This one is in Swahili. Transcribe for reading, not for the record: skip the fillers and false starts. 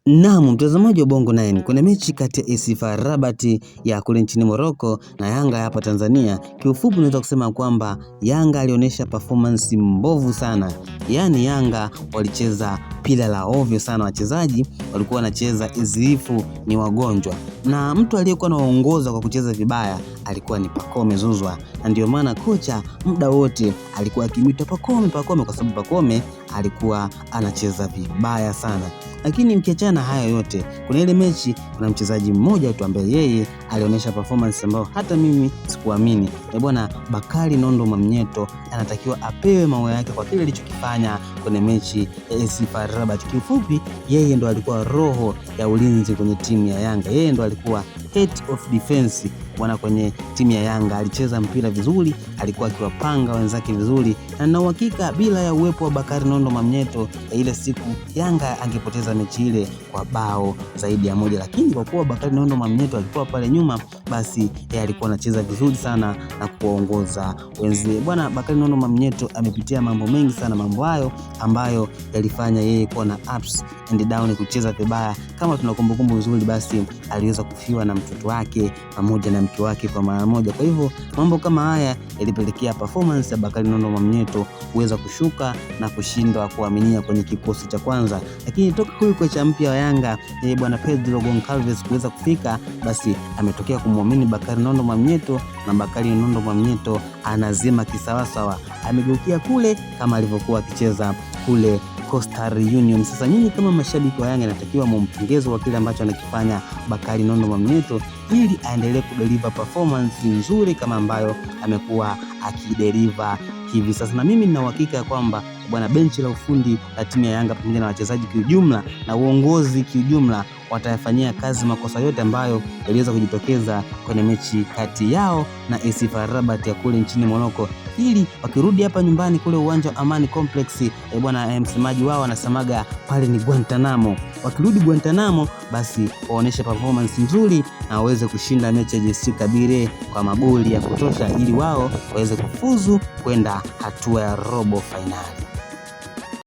Naam, mtazamaji wa Bongo 9, kuna mechi kati ya AS FAR Rabat ya kule nchini Morocco na Yanga hapa Tanzania. Kiufupi unaweza kusema kwamba Yanga alionyesha performance mbovu sana. Yaani Yanga walicheza pila la ovyo sana, wachezaji walikuwa wanacheza izifu ni wagonjwa. Na mtu aliyekuwa anaongoza kwa kucheza vibaya alikuwa ni Pacome Zouzoua. Na ndio maana kocha muda wote alikuwa akimwita Pacome kwa sababu Pacome alikuwa anacheza vibaya sana. Lakini ukiachana haya yote, kuna ile mechi, kuna mchezaji mmoja tu ambaye yeye alionyesha performance ambayo hata mimi sikuamini. Bwana Bakari Nondo Mwamnyeto anatakiwa apewe mawe yake kwa kile alichokifanya kwenye mechi ya AS FAR Rabat. Kiufupi, yeye ndo alikuwa roho ya ulinzi kwenye timu ya Yanga. Yeye ndo alikuwa head of defense bwana kwenye timu ya Yanga. Alicheza mpira vizuri, alikuwa akiwapanga wenzake vizuri, na uhakika bila ya uwepo wa Bakari Nondo Mwamnyeto ile siku Yanga angepoteza mechi ile kwa bao zaidi ya moja. Lakini kwa kuwa Bakari Nondo Mwamnyeto alikuwa pale nyuma, basi yeye alikuwa anacheza vizuri sana na kuongoza wenzie. Bwana Bakari Nondo Mwamnyeto amepitia mambo mengi sana, mambo hayo ambayo yalifanya yeye kuwa na ups and down, kucheza vibaya. Kama tunakumbukumbu vizuri, basi aliweza kufiwa na mtoto wake pamoja na mke wake kwa mara moja. Kwa hivyo mambo kama haya yalipelekea performance ya Bakari Nondo Mwamnyeto kuweza kushuka na kushindwa kuaminia kwenye kikosi cha kwanza. Lakini toka huyu kocha mpya wa Yanga bwana Pedro Goncalves kuweza kufika, basi ametokea kumwamini Bakari Nondo Mwamnyeto, na Bakari Nondo Mwamnyeto anazima kisawasawa, amegeukia kule kama alivyokuwa akicheza kule Coastal Union. Sasa nyinyi kama mashabiki wa Yanga inatakiwa mumpongeze kwa kile ambacho anakifanya Bakari Nondo Mwamnyeto, ili aendelee kudeliver performance nzuri kama ambayo amekuwa akideliver hivi sasa. Na mimi nina uhakika kwamba bwana benchi la ufundi la timu ya Yanga pamoja na wachezaji kiujumla na uongozi kiujumla watayafanyia kazi makosa yote ambayo yaliweza kujitokeza kwenye mechi kati yao na AS FAR Rabat ya kule nchini Morocco, ili wakirudi hapa nyumbani kule uwanja wa Amani Complex, bwana msemaji wao anasemaga pale ni Guantanamo. Wakirudi Guantanamo, basi waoneshe performance nzuri na waweze kushinda mechi ya JS Kabylie kwa magoli ya kutosha, ili wao waweze kufuzu kwenda hatua ya robo finali.